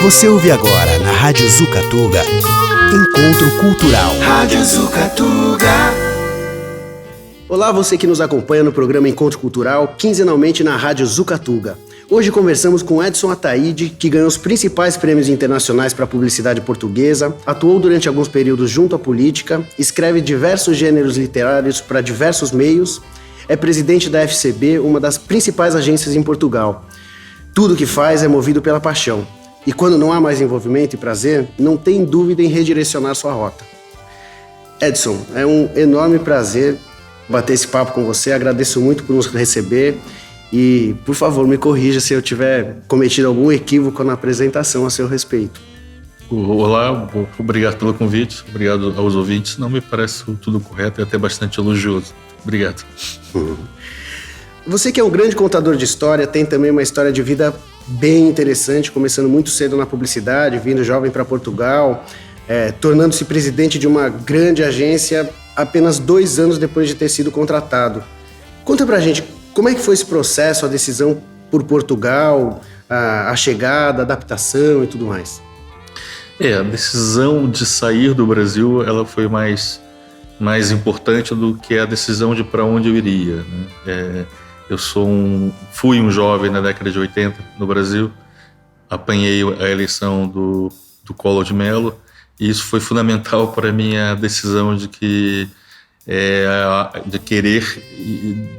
Você ouve agora na Rádio Zucatuga, Encontro Cultural. Rádio Zucatuga. Olá, você que nos acompanha no programa Encontro Cultural, quinzenalmente na Rádio Zucatuga. Hoje conversamos com Edson Ataíde, que ganhou os principais prêmios internacionais para a publicidade portuguesa, atuou durante alguns períodos junto à política, escreve diversos gêneros literários para diversos meios, é presidente da FCB, uma das principais agências em Portugal. Tudo que faz é movido pela paixão. E quando não há mais envolvimento e prazer, não tem dúvida em redirecionar sua rota. Edson, é um enorme prazer bater esse papo com você. Agradeço muito por nos receber e, por favor, me corrija se eu tiver cometido algum equívoco na apresentação a seu respeito. Olá, obrigado pelo convite, obrigado aos ouvintes. Não me parece tudo correto e até bastante elogioso. Obrigado. Você que é um grande contador de história, tem também uma história de vida bem interessante, começando muito cedo na publicidade, vindo jovem para Portugal, tornando-se presidente de uma grande agência apenas 2 anos depois de ter sido contratado. Conta pra gente, como é que foi esse processo, a decisão por Portugal, a chegada, a adaptação e tudo mais? A decisão de sair do Brasil, ela foi mais importante do que a decisão de para onde eu iria, né? Eu fui um jovem na década de 80 no Brasil, apanhei a eleição do Collor de Mello, e isso foi fundamental para a minha decisão de querer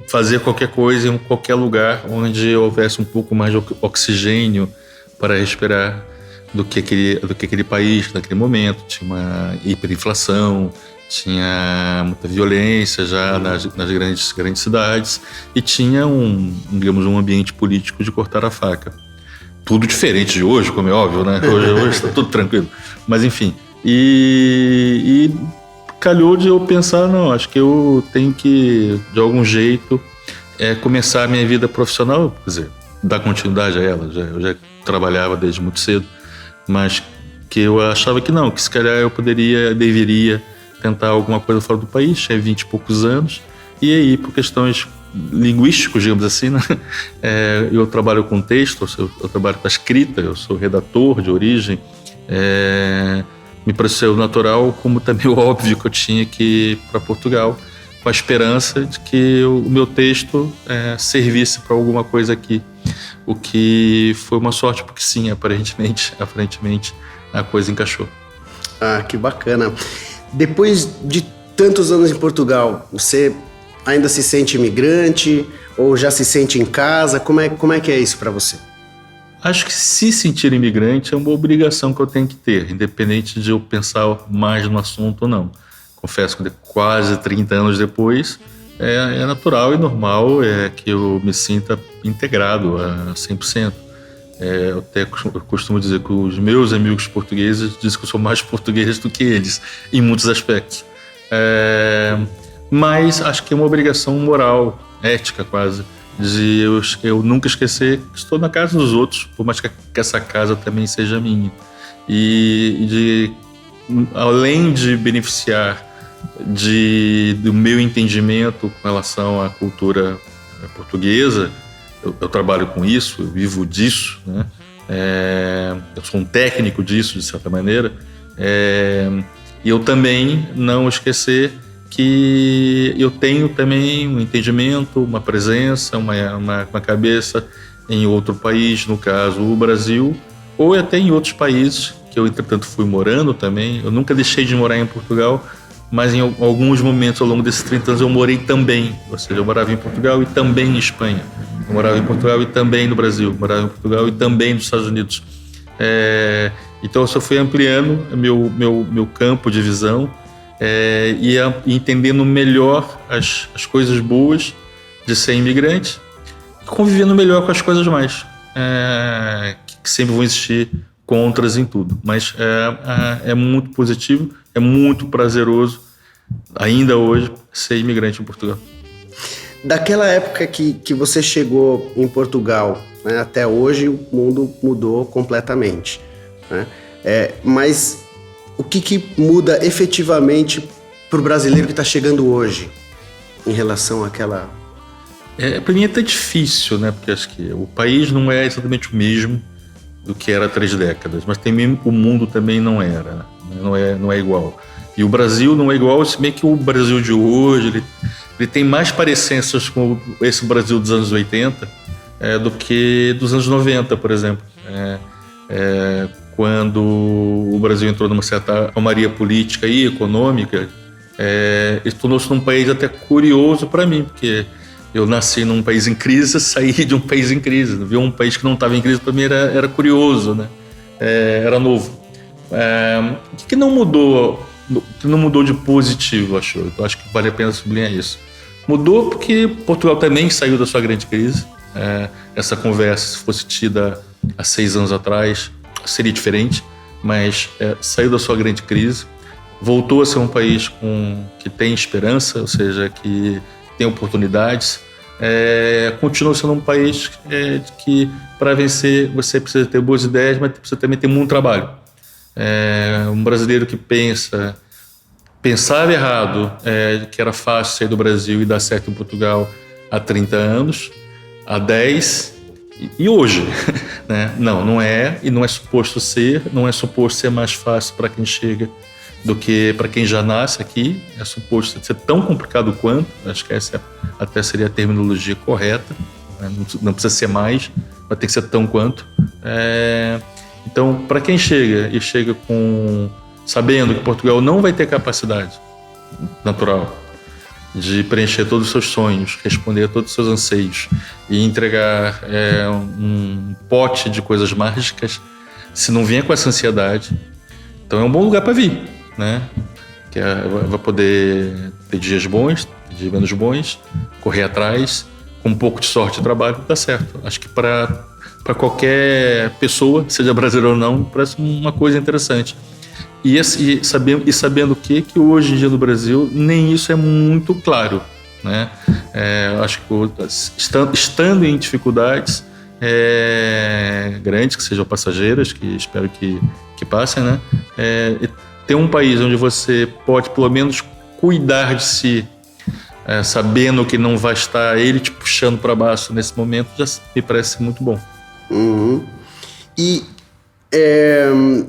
fazer qualquer coisa em qualquer lugar onde houvesse um pouco mais de oxigênio para respirar do que aquele país naquele momento. Tinha uma hiperinflação, tinha muita violência já nas grandes cidades e tinha um ambiente político de cortar a faca. Tudo diferente de hoje, como é óbvio, né? Hoje está tudo tranquilo. Mas enfim, e calhou de eu pensar, não, acho que eu tenho que, de algum jeito, começar a minha vida profissional, quer dizer, dar continuidade a ela. Eu já trabalhava desde muito cedo, mas que eu achava que não, que se calhar eu deveria tentar alguma coisa fora do país, tinha 20 e poucos anos, e aí, por questões linguísticas, digamos assim, né? Eu trabalho com texto, eu trabalho com a escrita, eu sou redator de origem, me pareceu natural, como também óbvio que eu tinha que ir para Portugal, com a esperança de que o meu texto servisse para alguma coisa aqui, o que foi uma sorte, porque sim, aparentemente a coisa encaixou. Ah, que bacana. Depois de tantos anos em Portugal, você ainda se sente imigrante ou já se sente em casa? Como é que é isso para você? Acho que se sentir imigrante é uma obrigação que eu tenho que ter, independente de eu pensar mais no assunto ou não. Confesso que quase 30 anos depois, é natural e normal que eu me sinta integrado a 100%. Eu costumo dizer que os meus amigos portugueses dizem que eu sou mais português do que eles, em muitos aspectos. Mas acho que é uma obrigação moral, ética quase, de eu nunca esquecer que estou na casa dos outros, por mais que essa casa também seja minha. E além de beneficiar do meu entendimento com relação à cultura portuguesa, eu trabalho com isso, eu vivo disso, né? Eu sou um técnico disso, de certa maneira, e eu também não esquecer que eu tenho também um entendimento, uma presença, uma cabeça em outro país, no caso o Brasil, ou até em outros países que eu, entretanto, fui morando também. Eu nunca deixei de morar em Portugal, mas em alguns momentos ao longo desses 30 anos eu morei também, ou seja, eu morava em Portugal e também em Espanha. Eu morava em Portugal e também no Brasil, morava em Portugal e também nos Estados Unidos. Então eu só fui ampliando meu campo de visão e entendendo melhor as coisas boas de ser imigrante e convivendo melhor com as coisas mais, que sempre vão existir contras em tudo. Mas é muito positivo, é muito prazeroso, ainda hoje, ser imigrante em Portugal. Daquela época que você chegou em Portugal, né, até hoje o mundo mudou completamente, né? Mas o que muda efetivamente para o brasileiro que está chegando hoje em relação àquela... Para mim é até difícil, né? Porque acho que o país não é exatamente o mesmo. do que era há 3 décadas, mas também o mundo também não era, né? Não é igual. E o Brasil não é igual, se bem que o Brasil de hoje ele tem mais parecências com esse Brasil dos anos 80 do que dos anos 90, por exemplo. Quando o Brasil entrou numa certa calmaria política e econômica, ele tornou-se um país até curioso para mim, porque eu nasci num país em crise, saí de um país em crise. Ver um país que não estava em crise, para mim, era curioso, né? Era novo. O que não mudou de positivo, acho? Eu acho que vale a pena sublinhar isso. Mudou porque Portugal também saiu da sua grande crise. Essa conversa, se fosse tida há 6 anos atrás, seria diferente, mas saiu da sua grande crise, voltou a ser um país que tem esperança, ou seja, que tem oportunidades, continua sendo um país que para vencer você precisa ter boas ideias, mas precisa também ter muito trabalho. Um brasileiro que pensava errado, que era fácil sair do Brasil e dar certo em Portugal há 30 anos, há 10 e hoje, né? Não é, e não é suposto ser, não é suposto ser mais fácil para quem chega do que para quem já nasce aqui. É suposto ser tão complicado quanto, acho que essa até seria a terminologia correta, né? Não precisa ser mais, mas tem que ser tão quanto. Então, para quem chega sabendo que Portugal não vai ter capacidade natural de preencher todos os seus sonhos, responder a todos os seus anseios e entregar um pote de coisas mágicas, se não vier com essa ansiedade, então é um bom lugar para vir, né? Que vai poder ter dias bons, dias menos bons, correr atrás, com um pouco de sorte e trabalho, dá certo. Acho que para qualquer pessoa, seja brasileiro ou não, parece uma coisa interessante. E sabendo que hoje em dia no Brasil nem isso é muito claro, né? Acho que estando em dificuldades grandes, que sejam passageiras, que espero que passem, né? Ter um país onde você pode pelo menos cuidar de si, sabendo que não vai estar ele te puxando para baixo nesse momento, já me parece muito bom. Uhum. E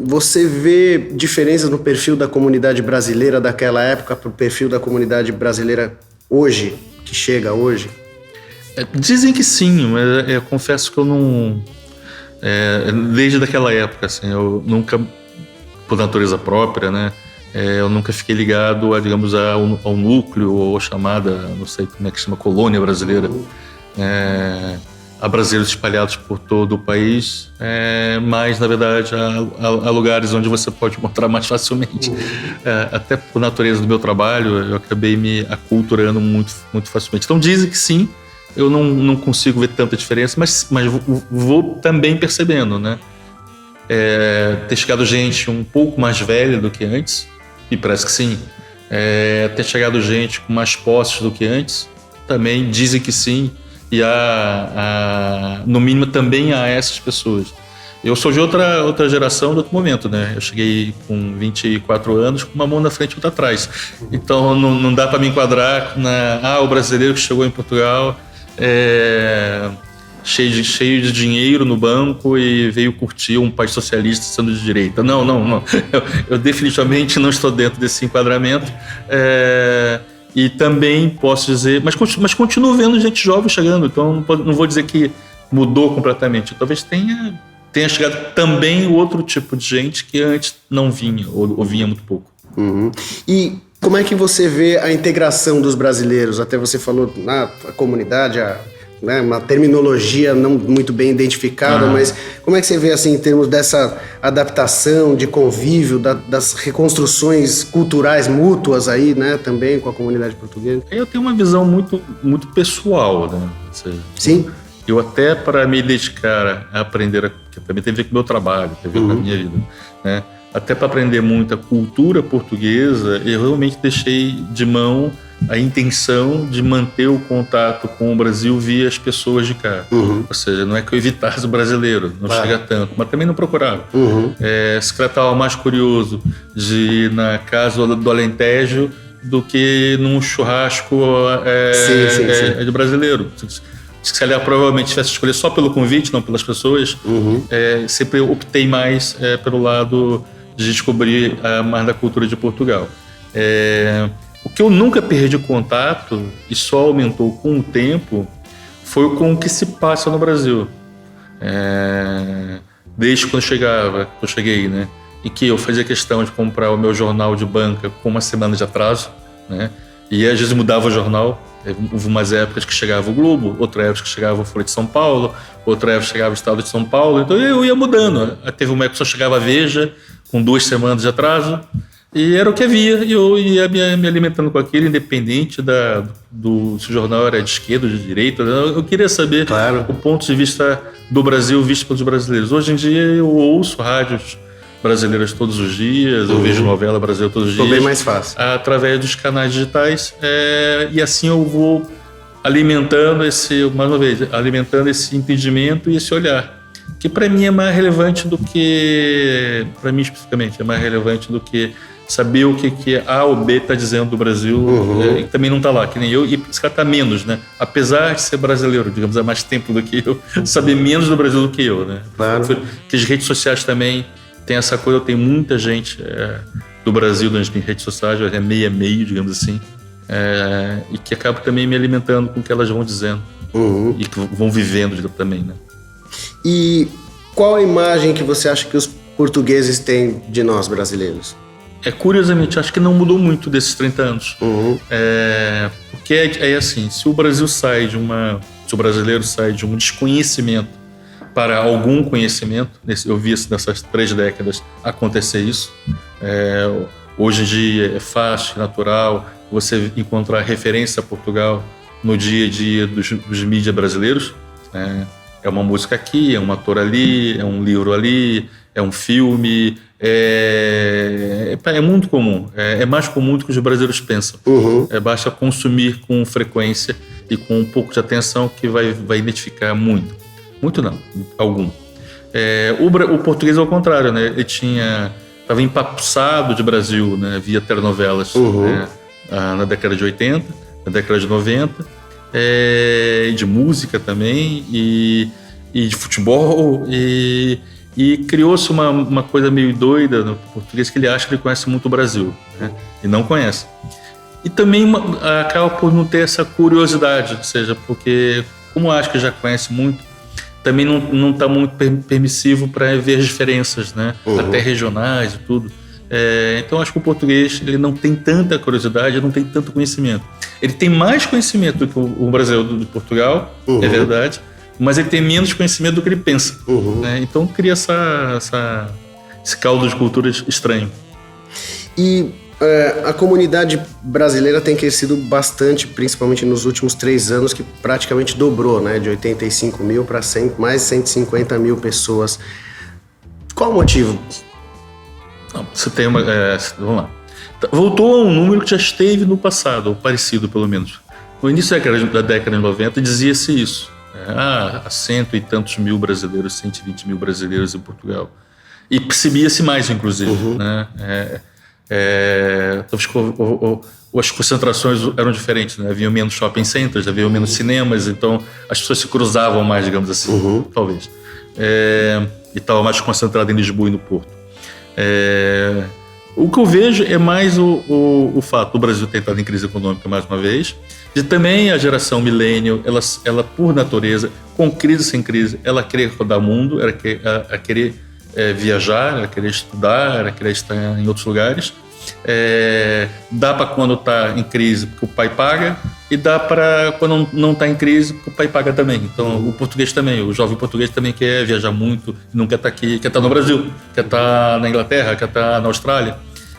você vê diferenças no perfil da comunidade brasileira daquela época para o perfil da comunidade brasileira hoje, que chega hoje? Dizem que sim, mas eu confesso que eu não... desde daquela época, assim, eu nunca, por natureza própria, né, eu nunca fiquei ligado ao núcleo ou chamada, não sei como é que chama, colônia brasileira. Há brasileiros espalhados por todo o país, mas, na verdade, há lugares onde você pode encontrar mais facilmente. Até por natureza do meu trabalho, eu acabei me aculturando muito, muito facilmente. Então, dizem que sim, eu não consigo ver tanta diferença, mas vou também percebendo, né? Ter chegado gente um pouco mais velha do que antes, e parece que sim. Ter chegado gente com mais posses do que antes, também dizem que sim. E no mínimo também há essas pessoas. Eu sou de outra geração, de outro momento, né? Eu cheguei com 24 anos com uma mão na frente e outra atrás. Então não dá para me enquadrar o brasileiro que chegou em Portugal cheio de dinheiro no banco e veio curtir um país socialista sendo de direita. Não. Eu definitivamente não estou dentro desse enquadramento. E também posso dizer... Mas continuo vendo gente jovem chegando, então não vou dizer que mudou completamente. Talvez tenha chegado também outro tipo de gente que antes não vinha, ou vinha muito pouco. Uhum. E como é que você vê a integração dos brasileiros? Até você falou na comunidade, uma terminologia não muito bem identificada, mas como é que você vê assim, em termos dessa adaptação, de convívio, das reconstruções culturais mútuas aí, né, também com a comunidade portuguesa? Eu tenho uma visão muito, muito pessoal, né? Ou seja, sim. Eu até para me dedicar a aprender, que também tem a ver com o meu trabalho, tem a ver com a minha vida, né? Até para aprender muito a cultura portuguesa, eu realmente deixei de mão a intenção de manter o contato com o Brasil via as pessoas de cá. Ou seja, não é que eu evitasse o brasileiro, não chega tanto, mas também não procurava. Se calhar estava mais curioso de ir na casa do Alentejo do que num churrasco de brasileiro. se ela provavelmente tivesse escolhido só pelo convite, não pelas pessoas, sempre optei mais pelo lado de descobrir mais da cultura de Portugal. O que eu nunca perdi contato e só aumentou com o tempo foi com o que se passa no Brasil. Desde quando eu cheguei, né? Em que eu fazia questão de comprar o meu jornal de banca com uma semana de atraso, né? E às vezes mudava o jornal. Houve umas épocas que chegava o Globo, outra época que chegava o Folha de São Paulo, outra época que chegava o Estado de São Paulo. Então eu ia mudando. Teve uma época que só chegava a Veja, com 2 semanas de atraso. E era o que havia, e eu ia me alimentando com aquilo, independente se o jornal era de esquerda ou de direita. Eu queria saber o ponto de vista do Brasil visto pelos brasileiros. Hoje em dia eu ouço rádios brasileiras todos os dias, eu vejo novela brasileira todos os dias. Bem mais fácil. Através dos canais digitais, e assim eu vou alimentando alimentando esse entendimento e esse olhar, que para mim é mais relevante do que, para mim especificamente, é mais relevante do que saber o que A ou B está dizendo do Brasil, e também não está lá, que nem eu, e esse cara está menos, né? Apesar de ser brasileiro, digamos, há mais tempo do que eu, saber menos do Brasil do que eu, né? Claro. Porque as redes sociais também tem essa coisa, eu tenho muita gente do Brasil nas minhas redes sociais, é meio, digamos assim, e que acaba também me alimentando com o que elas vão dizendo, e que vão vivendo também, né? E qual a imagem que você acha que os portugueses têm de nós brasileiros? Curiosamente, acho que não mudou muito desses 30 anos. Porque é assim, se o brasileiro sai de um desconhecimento para algum conhecimento, eu vi nessas 3 décadas acontecer isso. Hoje em dia é fácil, natural, você encontrar referência a Portugal no dia a dia dos mídias brasileiros. É uma música aqui, é um ator ali, é um livro ali, é um filme. É muito comum, é mais comum do que os brasileiros pensam. Basta consumir com frequência e com um pouco de atenção que vai identificar muito. Muito não, algum. O português ao contrário, né? Ele estava empapuçado de Brasil, né? Via telenovelas, né? Na década de 80, na década de 90, de música também, e de futebol, e criou-se uma coisa meio doida no português, que ele acha que ele conhece muito o Brasil, né? E não conhece. E também acaba por não ter essa curiosidade, ou seja, porque como acha que já conhece muito, também não está muito permissivo para ver as diferenças, né? Até regionais e tudo. Então acho que o português ele não tem tanta curiosidade, não tem tanto conhecimento. Ele tem mais conhecimento do que o brasileiro de Portugal, é verdade, mas ele tem menos conhecimento do que ele pensa. Né? Então cria esse caldo de cultura estranho. E a comunidade brasileira tem crescido bastante, principalmente nos últimos 3 anos, que praticamente dobrou, né? De 85 mil para mais de 150 mil pessoas. Qual o motivo? Você tem vamos lá. Voltou a um número que já esteve no passado, ou parecido pelo menos. No início da década de 90 dizia-se isso. Há 100 e tantos mil brasileiros, 120 mil brasileiros em Portugal. E percebia-se mais, inclusive, né? As concentrações eram diferentes, né? Havia menos shopping centers, havia menos cinemas, então as pessoas se cruzavam mais, digamos assim, talvez. E estava mais concentrado em Lisboa e no Porto. O que eu vejo é mais o fato do Brasil ter entrado em crise econômica mais uma vez, de também a geração millennial, ela por natureza, com crise sem crise, ela querer rodar o mundo, ela querer viajar, ela querer estudar, ela querer estar em outros lugares. Dá para quando está em crise porque o pai paga, e dá para quando não está em crise porque o pai paga também. Então o português também, o jovem português também quer viajar muito, não quer estar aqui, quer estar no Brasil, quer estar na Inglaterra, quer estar na Austrália.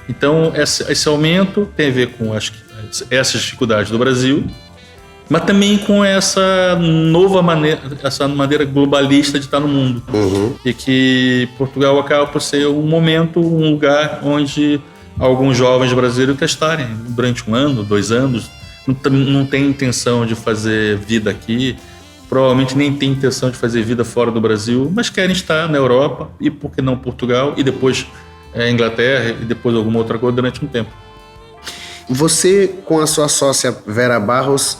Então esse aumento tem a ver com essas dificuldades do Brasil, mas também com essa nova maneira, essa maneira globalista de estar no mundo. E que Portugal acaba por ser um lugar onde alguns jovens brasileiros testarem durante 1 ano, 2 anos, não tem intenção de fazer vida aqui, provavelmente nem tem intenção de fazer vida fora do Brasil, mas querem estar na Europa, e por que não Portugal, e depois Inglaterra, e depois alguma outra coisa durante um tempo. Você, com a sua sócia Vera Barros,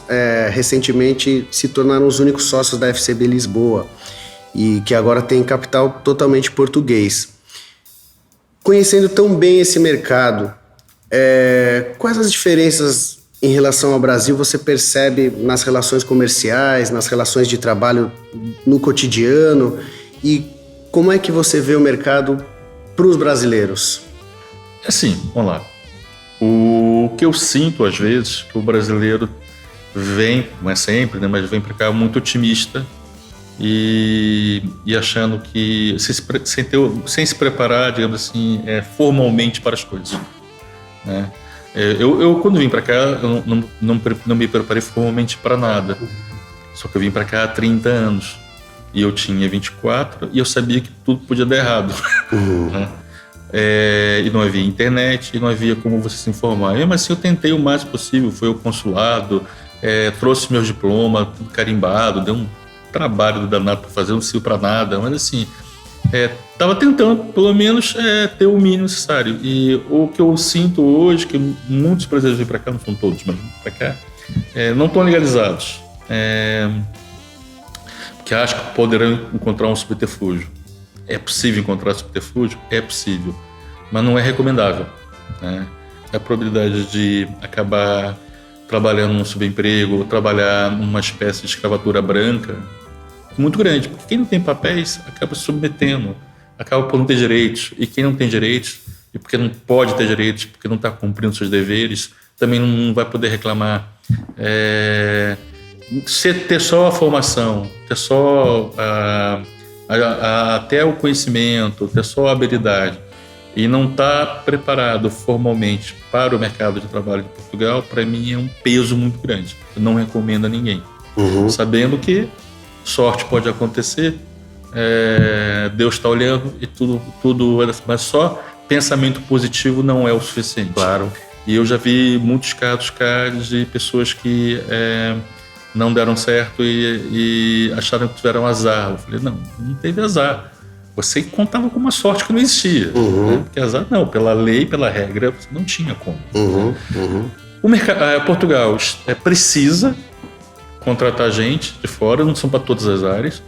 recentemente se tornaram os únicos sócios da FCB Lisboa, e que agora tem capital totalmente português. Conhecendo tão bem esse mercado, quais as diferenças em relação ao Brasil você percebe nas relações comerciais, nas relações de trabalho no cotidiano, e como é que você vê o mercado para os brasileiros? Assim, vamos lá. O que eu sinto às vezes, que o brasileiro vem, não é sempre, né, mas vem para cá muito otimista e achando que sem se preparar, digamos assim, formalmente para as coisas, né? Eu quando vim para cá, eu não me preparei formalmente para nada. Só que eu vim para cá há 30 anos e eu tinha 24 e eu sabia que tudo podia dar errado. Né? E não havia internet e não havia como você se informar. Mas assim, eu tentei o máximo possível, fui ao consulado, trouxe meus diplomas, tudo carimbado, deu um trabalho danado para fazer, não saiu para nada, mas assim, estava tentando pelo menos ter o mínimo necessário. E o que eu sinto hoje, que muitos brasileiros vêm para cá, não são todos, mas para cá, não estão legalizados, porque acham que poderão encontrar um subterfúgio. É possível encontrar subterfúgio? É possível, mas não é recomendável, né? A probabilidade de acabar trabalhando num subemprego ou trabalhar numa espécie de escravatura branca é muito grande, porque quem não tem papéis acaba se submetendo, acaba por não ter direitos, e quem não tem direitos, e porque não pode ter direitos, porque não está cumprindo seus deveres, também não vai poder reclamar. Ter só a formação, ter só até o conhecimento, ter só a habilidade, e não estar preparado formalmente para o mercado de trabalho de Portugal, para mim é um peso muito grande. Eu não recomendo a ninguém. Sabendo que sorte pode acontecer, Deus está olhando e tudo, mas só pensamento positivo não é o suficiente. Claro. E eu já vi muitos casos de pessoas que não deram certo e acharam que tiveram azar. Eu falei, não teve azar. Você contava com uma sorte que não existia. Né? Porque azar não, pela lei, pela regra, você não tinha como. Portugal precisa contratar gente de fora, não são para todas as áreas.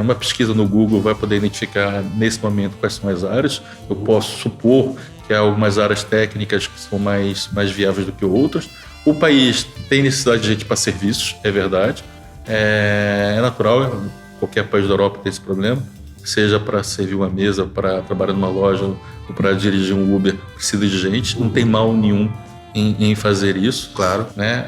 Uma pesquisa no Google vai poder identificar nesse momento quais são as áreas. Eu posso supor que há algumas áreas técnicas que são mais viáveis do que outras. O país tem necessidade de gente para serviços, é verdade. É natural, qualquer país da Europa tem esse problema. Seja para servir uma mesa, para trabalhar numa loja ou para dirigir um Uber, precisa de gente. Não tem mal nenhum em fazer isso. Claro. Né?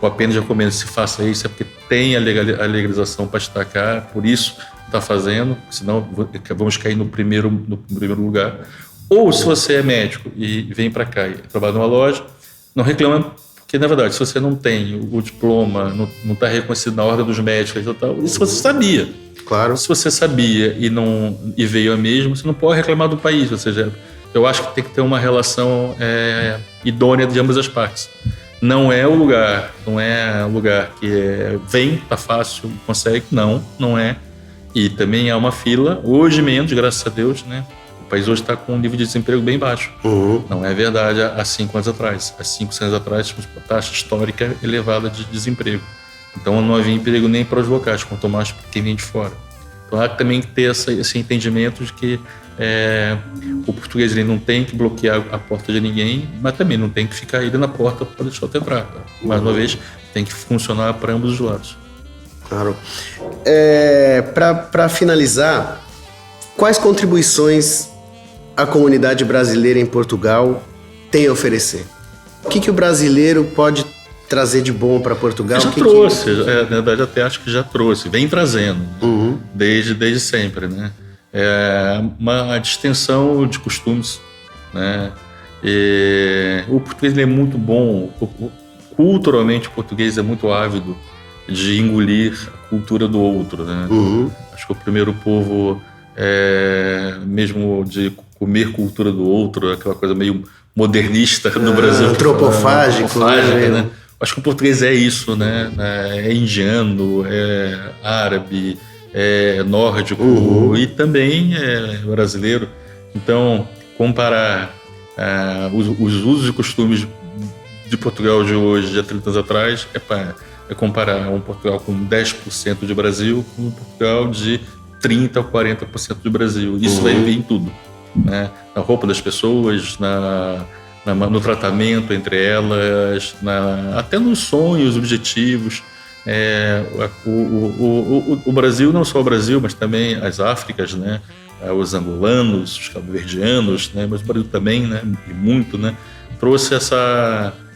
Eu apenas recomendo que se faça isso, é porque tem a legalização para estar cá, por isso está fazendo, senão vamos cair no primeiro lugar. Ou se você é médico e vem para cá e trabalha numa loja, não reclama, porque na verdade, se você não tem o diploma, não está reconhecido na ordem dos médicos e tal, isso você sabia. Claro. Se você sabia e veio a mesmo, você não pode reclamar do país. Ou seja, eu acho que tem que ter uma relação idônea de ambas as partes. Não é o lugar que vem, tá fácil, consegue. Não é. E também há uma fila, hoje menos, graças a Deus, né? O país hoje está com um nível de desemprego bem baixo. Não é verdade há 5 anos atrás. Há 5 anos atrás, tínhamos uma taxa histórica elevada de desemprego. Então não havia emprego nem para os locais, quanto mais para quem vem de fora. Então há também que ter esse entendimento de que o português ele não tem que bloquear a porta de ninguém, mas também não tem que ficar aí na porta para deixar o entrar. Tá? Mais uma vez, tem que funcionar para ambos os lados. Claro. Para finalizar, quais contribuições a comunidade brasileira em Portugal tem a oferecer? O que o brasileiro pode trazer de bom para Portugal? Já trouxe, na verdade até acho que já trouxe, vem trazendo, né? desde sempre, né? Uma distensão de costumes, né? O português ele é muito bom, culturalmente o português é muito ávido de engolir a cultura do outro, né? Acho que o primeiro povo, mesmo de comer cultura do outro, aquela coisa meio modernista no Brasil. Antropofágico, né? Acho que o português é isso, né? É indiano, é árabe, é nórdico e também é brasileiro. Então, comparar os usos e costumes de Portugal de hoje, de há 30 anos atrás, é comparar um Portugal com 10% de Brasil com um Portugal de 30% ou 40% do Brasil. Isso vai ver em tudo, né? Na roupa das pessoas, no tratamento entre elas, até nos sonhos, objetivos. O Brasil, não só o Brasil, mas também as Áfricas, né? Os angolanos, os cabo-verdianos, né? Mas o Brasil também, né? E muito, né? Trouxe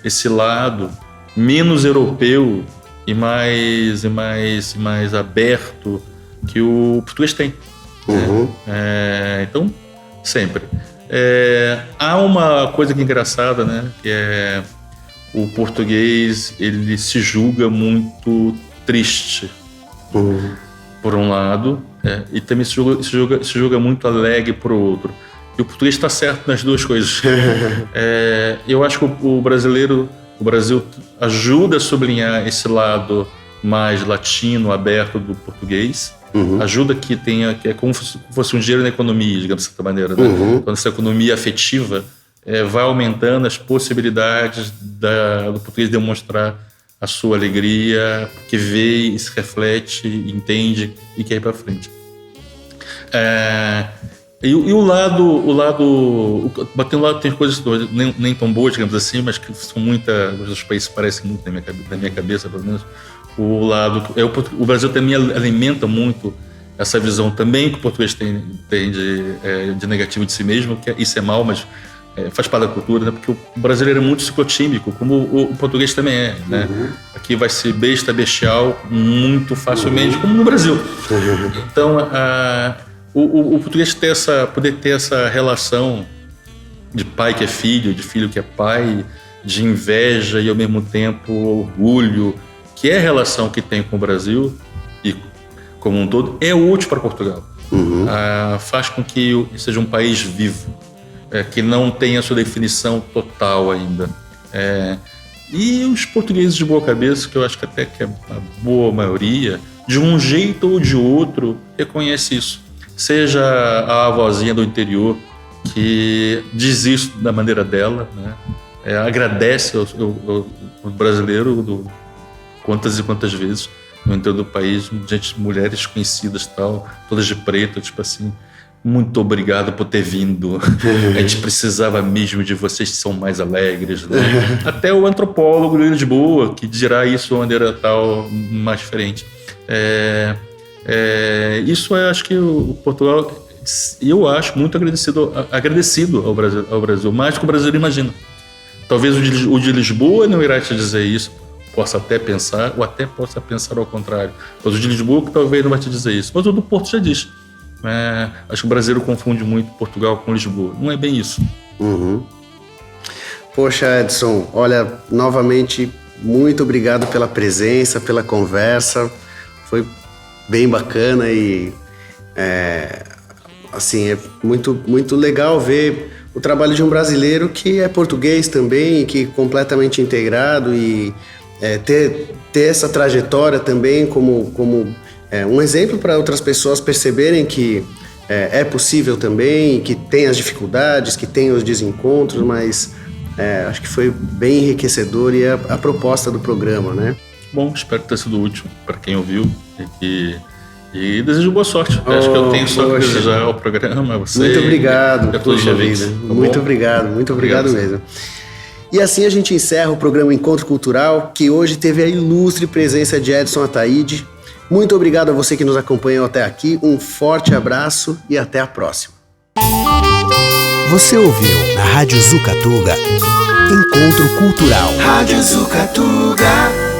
esse lado menos europeu e mais aberto que o português tem. Então, sempre. Há uma coisa que é engraçada, né? Que é o português, ele se julga muito triste, por um lado, e também se julga muito alegre por outro. E o português está certo nas duas coisas. Eu acho que o Brasil ajuda a sublinhar esse lado mais latino, aberto do português. Ajuda que é como se fosse um dinheiro na economia, digamos de certa maneira, né? Então, essa economia afetiva vai aumentando as possibilidades do português demonstrar a sua alegria, que vê e se reflete, entende e quer ir para frente. E o lado batendo lá tem coisas nem tão boas, digamos assim, mas que são os países parecem muito na minha cabeça, pelo menos. O Brasil também alimenta muito essa visão também que o português tem de negativo de si mesmo, que isso é mal, mas faz parte da cultura, né? Porque o brasileiro é muito ciclotímico, como o português também é, né? Aqui vai ser bestial muito facilmente, como no Brasil. Então, o português poder ter essa relação de pai que é filho, de filho que é pai, de inveja e ao mesmo tempo orgulho, que é a relação que tem com o Brasil e como um todo, é útil para Portugal. Faz com que seja um país vivo, que não tenha a sua definição total ainda. E os portugueses de boa cabeça, que eu acho que até que é a boa maioria, de um jeito ou de outro, reconhece isso. Seja a avózinha do interior, que diz isso da maneira dela, né? Agradece ao brasileiro quantas e quantas vezes no interior do país, mulheres conhecidas tal, todas de preto, tipo assim, muito obrigado por ter vindo. A gente precisava mesmo de vocês que são mais alegres, né? Até o antropólogo de Lisboa, que dirá isso de uma maneira tal mais diferente. Isso acho que o Portugal, eu acho muito agradecido ao Brasil, mais do que o brasileiro imagina. Talvez o de Lisboa não irá te dizer isso, possa até pensar, ou até possa pensar ao contrário. Mas o de Lisboa que talvez não vai te dizer isso. Mas o do Porto já diz. Acho que o brasileiro confunde muito Portugal com Lisboa. Não é bem isso. Poxa, Edson, olha, novamente, muito obrigado pela presença, pela conversa. Foi bem bacana e assim, é muito, muito legal ver o trabalho de um brasileiro que é português também, que é completamente integrado e ter essa trajetória também como um exemplo para outras pessoas perceberem que é possível também, que tem as dificuldades, que tem os desencontros, mas acho que foi bem enriquecedor e a proposta do programa, né? Bom, espero ter sido útil para quem ouviu e desejo boa sorte. Acho que eu tenho só que desejar ao programa, a você. Muito obrigado, poxa vida. Muito obrigado mesmo. E assim a gente encerra o programa Encontro Cultural, que hoje teve a ilustre presença de Edson Ataide. Muito obrigado a você que nos acompanhou até aqui, um forte abraço e até a próxima. Você ouviu na Rádio Zucatuga Encontro Cultural. Rádio Zucatuga.